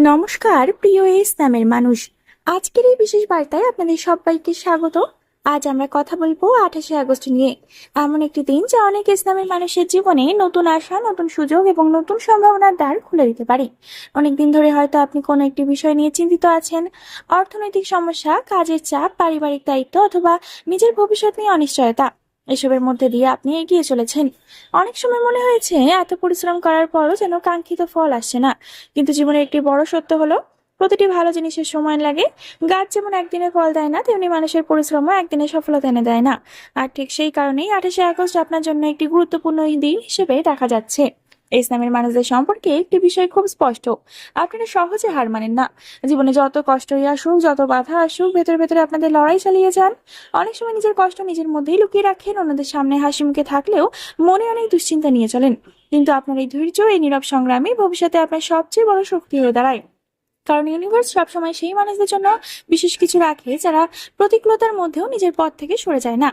নমস্কার প্রিয় ইসলামের মানুষ। আজকের এই বিশেষ বার্তায় আপনাদের সবাইকে স্বাগত। আজ আমরা কথা বলবো 28শে আগস্ট নিয়ে, এমন একটি দিন যা অনেক ইসলামের মানুষের জীবনে নতুন আশা, নতুন সুযোগ এবং নতুন সম্ভাবনার দ্বার খুলে দিতে পারে। অনেকদিন ধরে হয়তো আপনি কোনো একটি বিষয় নিয়ে চিন্তিত আছেন। অর্থনৈতিক সমস্যা, কাজের চাপ, পারিবারিক দায়িত্ব অথবা নিজের ভবিষ্যৎ নিয়ে অনিশ্চয়তা, এসবের মধ্যে দিয়ে আপনি এগিয়ে চলেছেন। অনেক সময় মনে হয়েছে এত পরিশ্রম করার পরও যেন কাঙ্ক্ষিত ফল আসছে না। কিন্তু জীবনের একটি বড় সত্য হলো, প্রতিটি ভালো জিনিসের সময় লাগে। গাছ যেমন একদিনে ফল দেয় না, তেমনি মানুষের পরিশ্রমও একদিনে সফলতা এনে দেয় না। আর ঠিক সেই কারণেই 28শে আগস্ট আপনার জন্য একটি গুরুত্বপূর্ণ দিন হিসেবে দেখা যাচ্ছে। ইসলামের মানুষদের সম্পর্কে একটি বিষয় খুব স্পষ্ট: আপনারা সহজে হার মানেন না। জীবনে যত কষ্টই আসুক, যত বাধা আসুক, ভেতরে ভেতরে আপনাদের লড়াই চালিয়ে যান। অনেক সময় নিজের কষ্ট নিজের মধ্যেই লুকিয়ে রাখেন, অন্যদের সামনে হাসি মুখে থাকলেও মনে অনেক দুশ্চিন্তা নিয়ে চলেন। কিন্তু আপনার এই ধৈর্য, এই নীরব সংগ্রামই ভবিষ্যতে আপনার সবচেয়ে বড় শক্তি হয়ে দাঁড়ায়। কারণ ইউনিভার্স সবসময় সেই মানুষদের জন্য বিশেষ কিছু রাখে যারা প্রতিকূলতার মধ্যেও নিজের পথ থেকে সরে যায় না।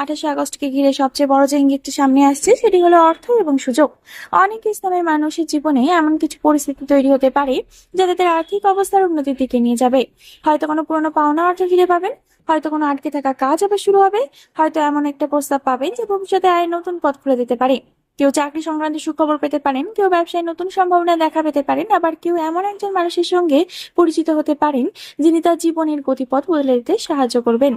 28শে আগস্টকে ঘিরে সবচেয়ে বড় যে ইঙ্গিতটি সামনে আসছে সেটি হলো অর্থ এবং সুযোগ। অনেক ইসলামের মানুষের জীবনে এমন কিছু পরিস্থিতি তৈরি হতে পারে যা তাদের আর্থিক অবস্থার উন্নতির দিকে নিয়ে যাবে। হয়তো কোনো পুরনো পাওনা অর্থ ফিরে পাবেন, হয়তো কোনো আটকে থাকা কাজ আবার শুরু হবে, হয়তো এমন একটা প্রস্তাব পাবেন যে ভবিষ্যতে আয়ের নতুন পথ খুলে দিতে পারে। কেউ চাকরি সংক্রান্ত সুখবর পেতে পারেন, কেউ ব্যবসায় নতুন সম্ভাবনা দেখা পেতে পারেন, আবার কেউ এমন একজন মানুষের সঙ্গে পরিচিত হতে পারেন যিনি তার জীবনের গতিপথ বদলে দিতে সাহায্য করবেন।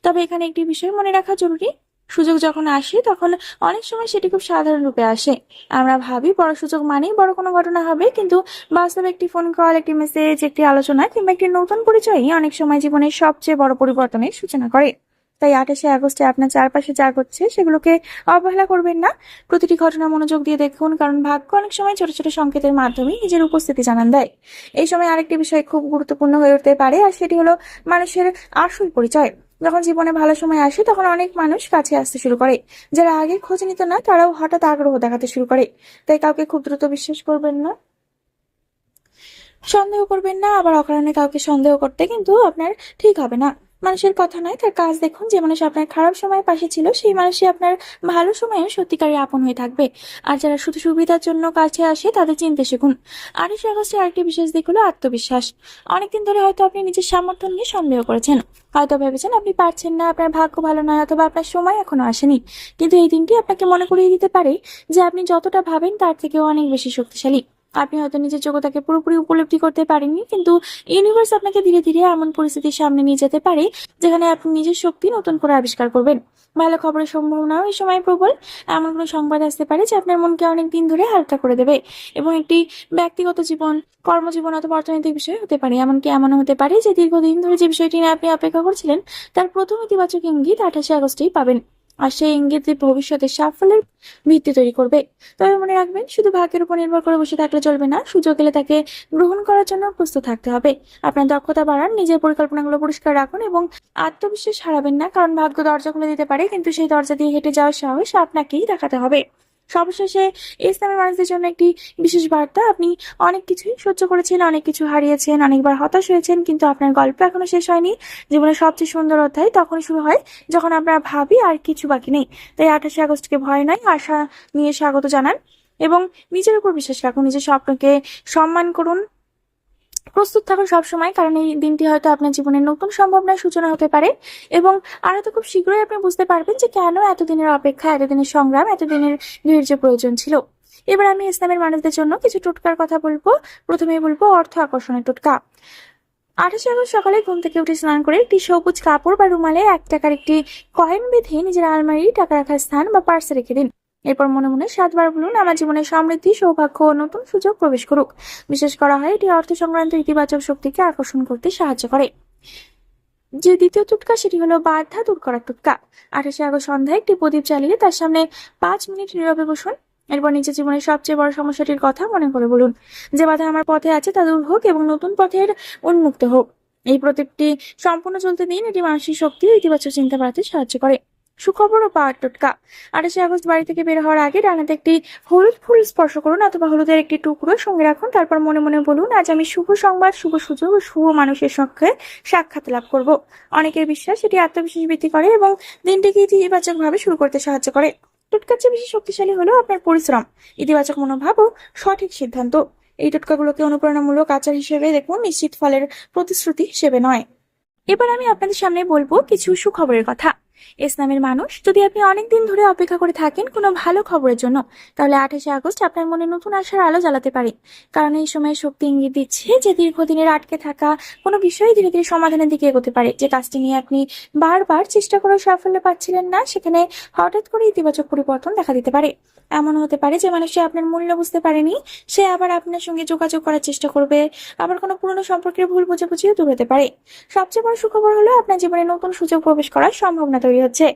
তবে এখানে একটি বিষয় মনে রাখা জরুরি: সুযোগ যখন আসে তখন অনেক সময় সেটি খুব সাধারণ রূপে আসে। আমরা ভাবি বড় সুযোগ মানেই বড় কোনো ঘটনা হবে, কিন্তু বাস্তবে একটি ফোন কল, একটি মেসেজ, একটি আলোচনা কিংবা একটি নতুন পরিচয়ই অনেক সময় জীবনের সবচেয়ে বড় পরিবর্তনের সূচনা করে। তাই 28শে আগস্টে আপনার চারপাশে যা ঘটছে সেগুলোকে অবহেলা করবেন না। প্রতিটি ঘটনা মনোযোগ দিয়ে দেখুন, কারণ ভাগ্য অনেক সময় ছোট ছোট সংকেতের মাধ্যমে নিজের উপস্থিতি জানান দেয়। এই সময় আরেকটি বিষয় খুব গুরুত্বপূর্ণ হয়ে উঠতে পারে, আর সেটি হলো মানুষের আসল পরিচয়। যখন জীবনে ভালো সময় আসে তখন অনেক মানুষ কাছে আসতে শুরু করে। যারা আগে খোঁজ নিত না তারাও হঠাৎ আগ্রহ দেখাতে শুরু করে। তাই কাউকে খুব দ্রুত বিশ্বাস করবেন না, সন্দেহ করবেন না। আবার অকারণে কাউকে সন্দেহ করতে কিন্তু আপনার ঠিক হবে না। মানুষের কথা নয়, তার কাজ দেখুন। যে মানুষ আপনার খারাপ সময় পাশে ছিল সেই মানুষই আপনার ভালো সময়ে সত্যিকারের আপন হয়ে থাকবে। আর যারা শুধু সুবিধার জন্য কাছে আসে তাদের চিনতে শিখুন। 28শে আগস্টের আরেকটি বিশেষ দিক হলো আত্মবিশ্বাস। অনেকদিন ধরে হয়তো আপনি নিজের সামর্থ্য নিয়ে সন্দেহ করেছেন, হয়তো ভেবেছেন আপনি পারছেন না, আপনার ভাগ্য ভালো নয়, অথবা আপনার সময় এখনো আসেনি। কিন্তু এই দিনটি আপনাকে মনে করিয়ে দিতে পারে যে আপনি যতটা ভাবেন তার থেকেও অনেক বেশি শক্তিশালী। আপনি হয়তো নিজের যোগ্যতাকে পুরোপুরি উপলব্ধি করতে পারেননি, কিন্তু ইউনিভার্স আপনাকে ধীরে ধীরে এমন পরিস্থিতির সামনে নিয়ে যেতে পারে যেখানে আপনি নিজের শক্তি নতুন করে আবিষ্কার করবেন। ভালো খবরের সম্ভাবনাও এই সময় প্রবল। এমন কোনো সংবাদ আসতে পারে যে আপনার মনকে অনেক দিন ধরে হালকা করে দেবে, এবং একটি ব্যক্তিগত জীবন, কর্মজীবন অথবা অর্থনৈতিক বিষয় হতে পারে। এমনকি এমনও হতে পারে যে দীর্ঘদিন ধরে যে বিষয়টি নিয়ে আপনি অপেক্ষা করছিলেন তার প্রথম ইতিবাচক ইঙ্গিত 28শে আগস্টেই পাবেন। আর সেই ইঙ্গিত ভবিষ্যতের সাফল্যের ভিত্তি তৈরি করবে। তবে মনে রাখবেন, শুধু ভাগ্যের উপর নির্ভর করে বসে থাকলে চলবে না। সুযোগ এলে তাকে গ্রহণ করার জন্য প্রস্তুত থাকতে হবে। আপনার দক্ষতা বাড়ান, নিজের পরিকল্পনাগুলো পরিষ্কার রাখুন এবং আত্মবিশ্বাস হারাবেন না। কারণ ভাগ্য দরজা খুলে দিতে পারে, কিন্তু সেই দরজা দিয়ে হেঁটে যাওয়ার সাহস আপনাকেই দেখাতে হবে। সবশেষে ইসলামের মানুষদের জন্য একটি বিশেষ বার্তা: আপনি অনেক কিছুই সহ্য করেছেন, অনেক কিছু হারিয়েছেন, অনেকবার হতাশ হয়েছেন, কিন্তু আপনার গল্প এখনো শেষ হয়নি। জীবনের সবচেয়ে সুন্দর অধ্যায় তখন শুরু হয় যখন আমরা ভাবি আর কিছু বাকি নেই। তাই 28শে আগস্টকে ভয় নয়, আশা নিয়ে স্বাগত জানান এবং নিজের উপর বিশ্বাস রাখুন। নিজের স্বপ্নকে সম্মান করুন, প্রস্তুত থাকুন সবসময়, কারণ এই দিনটি হয়তো আপনার জীবনের নতুন সম্ভাবনার সূচনা হতে পারে। এবং আর হয়তো খুব শীঘ্রই আপনি বুঝতে পারবেন যে কেন এতদিনের অপেক্ষা, এতদিনের সংগ্রাম, এতদিনের ধৈর্য প্রয়োজন ছিল। এবার আমি ইসলামের মানুষদের জন্য কিছু টোটকার কথা বলবো। প্রথমেই বলবো অর্থ আকর্ষণের টোটকা। 28শে আগস্ট সকালে ঘুম থেকে উঠে স্নান করে একটি সবুজ কাপড় বা রুমালে 1 টাকার একটি কয়েন বেঁধে নিজের আলমারি, টাকা রাখার স্থান বা পার্সে রেখে দিন। এরপর মনে মনে 7 বার বলুন: আমার জীবনে সমৃদ্ধি, সৌভাগ্য ও নতুন সুযোগ প্রবেশ করুক। বিশেষ করা হয় এটি অর্থ সংক্রান্ত ইতিবাচক শক্তিকে আকর্ষণ করতে সাহায্য করে। যে দ্বিতীয় টোটকা সেটি হলো বাধা দূর করার টোটকা। 28শে আগস্ট সন্ধ্যায় একটি প্রদীপ জ্বালিয়ে তার সামনে 5 মিনিট নীরবে বসুন। এরপর নিজের জীবনের সবচেয়ে বড় সমস্যাটির কথা মনে করে বলুন: যে বাধা আমার পথে আছে তা দূর হোক এবং নতুন পথের উন্মুক্ত হোক। এই প্রদীপটি সম্পূর্ণ চলতে দিন, এটি মানসিক শক্তি ও ইতিবাচক চিন্তা বাড়াতে সাহায্য করে। সুখবর ও পাওয়ার টোটকা। 28শে আগস্ট বাড়ি থেকে বের হওয়ার আগে ডানাতে একটি হলুদ ফুল স্পর্শ করুন অথবা হলুদের একটি টুকরো সঙ্গে রাখুন। তারপর মনে মনে বলুন: আজ আমি শুভ সংবাদ, শুভ সুযোগ ও শুভ মানুষের সঙ্গে সাক্ষাৎ লাভ করব। অনেকের বিশ্বাস এটি আত্মবিশ্বাস বৃদ্ধি করে এবং দিনটিকে ইতিবাচক ভাবে শুরু করতে সাহায্য করে। টোটকার চেয়ে বেশি শক্তিশালী হলো আপনার পরিশ্রম, ইতিবাচক মনোভাব ও সঠিক সিদ্ধান্ত। এই টোটকাগুলোকে অনুপ্রেরণামূলক আচার হিসেবে দেখুন, নিশ্চিত ফলের প্রতিশ্রুতি হিসেবে নয়। এবার আমি আপনাদের সামনে বলবো কিছু সুখবরের কথা। ইসলামের মানুষ, যদি আপনি অনেকদিন ধরে অপেক্ষা করে থাকেন কোনো ভালো খবরের জন্য, তাহলে 28 আগস্ট আপনার মনে নতুন আশার আলো জ্বালাতে পারে। কারণ এই সময় শক্তি ইঙ্গিত দিচ্ছে যে দীর্ঘদিনের আটকে থাকা কোনো বিষয় ধীরে ধীরে সমাধানের দিকে এগোতে পারে। যে কাজটি নিয়ে আপনি বারবার চেষ্টা করেও সাফল্য পাচ্ছিলেন না, সেখানে হঠাৎ করে ইতিবাচক পরিবর্তন দেখা দিতে পারে। এমন হতে পারে যে মানুষটি আপনার মূল্য বুঝতে পারেনি, সে আবার আপনার সঙ্গে যোগাযোগ করার চেষ্টা করবে। আবার কোনো পুরনো সম্পর্কের ভুল বোঝাবুঝিও দূর হতে পারে। সবচেয়ে বড় সুখবর হলো আপনার জীবনে নতুন সুযোগ প্রবেশ করার সম্ভাবনা তৈরি হচ্ছে।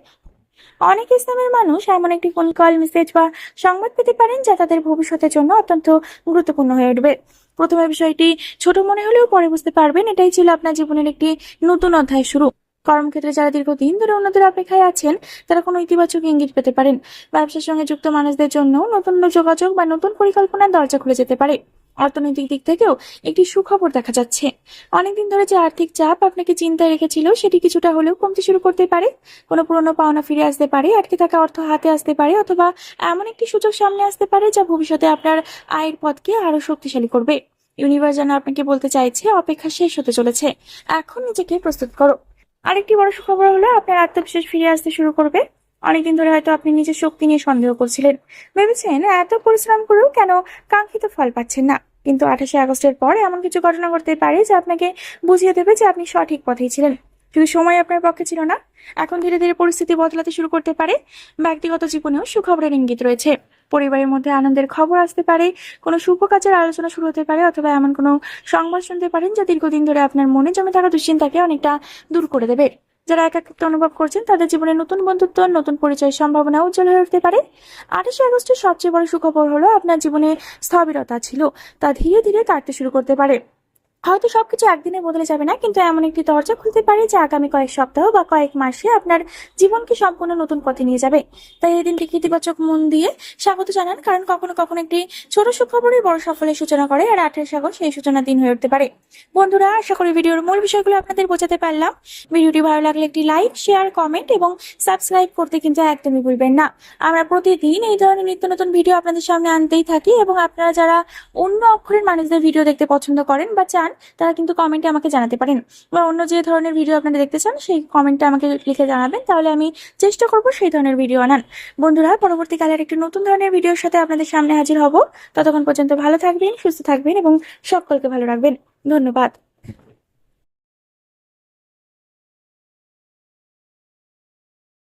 অনেক ইসলামের মানুষ এমন একটি ফোন কল, মেসেজ বা সংবাদ পেতে পারেন যা তাদের ভবিষ্যতের জন্য অত্যন্ত গুরুত্বপূর্ণ হয়ে উঠবে। প্রথমে বিষয়টি ছোট মনে হলেও পরে বুঝতে পারবেন এটাই ছিল আপনার জীবনের একটি নতুন অধ্যায় শুরু। কর্মক্ষেত্রে যারা দীর্ঘদিন ধরে উন্নতির অপেক্ষায় আছেন, তারা কোনো ইতিবাচক ইঙ্গিত পেতে পারেন। ব্যবসার সঙ্গে যুক্ত মানুষদের জন্য নতুন যোগাযোগ বা নতুন পরিকল্পনার দরজা খুলে যেতে পারে। অর্থনৈতিক দিক থেকেও একটি সুখবর দেখা যাচ্ছে। অনেকদিন ধরে যে আর্থিক চাপ আপনাকে চিন্তায় রেখেছিল, সেটি কিছুটা হলেও কমতে শুরু করতে পারে। কোনো পুরনো পাওনা ফিরে আসতে পারে, আটকে থাকা অর্থ হাতে আসতে পারে, অথবা এমন একটি সুযোগ সামনে আসতে পারে যা ভবিষ্যতে আপনার আয়ের পথকে আরো শক্তিশালী করবে। ইউনিভার্স যেন আপনাকে বলতে চাইছে অপেক্ষা শেষ হতে চলেছে, এখন নিজেকে প্রস্তুত করো। আরেকটি বড় সুখবর হলো আপনার আত্মবিশ্বাস ফিরে আসতে শুরু করবে। অনেকদিন ধরে হয়তো আপনি নিজের শক্তি নিয়ে সন্দেহ করছিলেন, ভেবেছেন এত পরিশ্রম করেও কেন কাঙ্ক্ষিত ফল পাচ্ছেন না। কিন্তু 28 আগস্টের পর এমন কিছু ঘটনা ঘটতে পারে যা আপনাকে বুঝিয়ে দেবে যে আপনি সঠিক পথেই ছিলেন, শুধু সময় আপনার পক্ষে ছিল না। এখন ধীরে ধীরে পরিস্থিতি বদলাতে শুরু করতে পারে। ব্যক্তিগত জীবনেও সুখবরের ইঙ্গিত রয়েছে। পরিবারের মধ্যে আনন্দের খবর আসতে পারে, কোনো শুভ কাজের আলোচনা শুরু হতে পারে, অথবা এমন কোনো সংবাদ শুনতে পারেন যা দীর্ঘদিন ধরে আপনার মনে জমে থাকা দুশ্চিন্তাকে অনেকটা দূর করে দেবে। যারা একাকিত্ব অনুভব করছেন, তাদের জীবনে নতুন বন্ধুত্ব, নতুন পরিচয়ের সম্ভাবনা উজ্জ্বল হয়ে উঠতে পারে। 28 আগস্টের সবচেয়ে বড় সুখবর হলো আপনার জীবনে স্থবিরতা ছিল, তা ধীরে ধীরে কাটতে শুরু করতে পারে। হয়তো সবকিছু একদিনে বদলে যাবে না, কিন্তু এমন একটি দরজা খুলতে পারে যা আগামী কয়েক সপ্তাহ বা কয়েক মাসে আপনার জীবনকে সম্পূর্ণ নতুন পথে নিয়ে যাবে। তাই এই দিনটিকে ইতিবাচক মন দিয়ে স্বাগত জানান, কারণ কখনো কখনো একটি ছোট সুখবরই বড় সাফল্যের সূচনা করে। আর 28 আগস্ট সেই সূচনার দিন হয়ে উঠতে পারে। বন্ধুরা, আশা করি ভিডিওর মূল বিষয়গুলো আপনাদের বোঝাতে পারলাম। ভিডিওটি ভালো লাগলে একটি লাইক, শেয়ার, কমেন্ট এবং সাবস্ক্রাইব করতে কিন্তু একদমই ভুলবেন না। আমরা প্রতিদিন এই ধরনের নিত্য নতুন ভিডিও আপনাদের সামনে আনতেই থাকি, এবং আপনারা যারা অন্য অক্ষরের মানুষদের ভিডিও দেখতে পছন্দ করেন বা চান, তারা কিন্তু কমেন্টে আমাকে জানাতে পারেন, বা অন্য যে ধরনের ভিডিও আপনারা দেখতে চান সেই কমেন্টে আমাকে লিখে জানাবেন, তাহলে আমি চেষ্টা করব সেই ধরনের ভিডিও আনান। বন্ধুরা, পরবর্তীকালে একটি নতুন ধরনের ভিডিওর সাথে আপনাদের সামনে হাজির হব। ততক্ষণ পর্যন্ত ভালো থাকবেন, সুস্থ থাকবেন এবং সকলকে ভালো রাখবেন। ধন্যবাদ।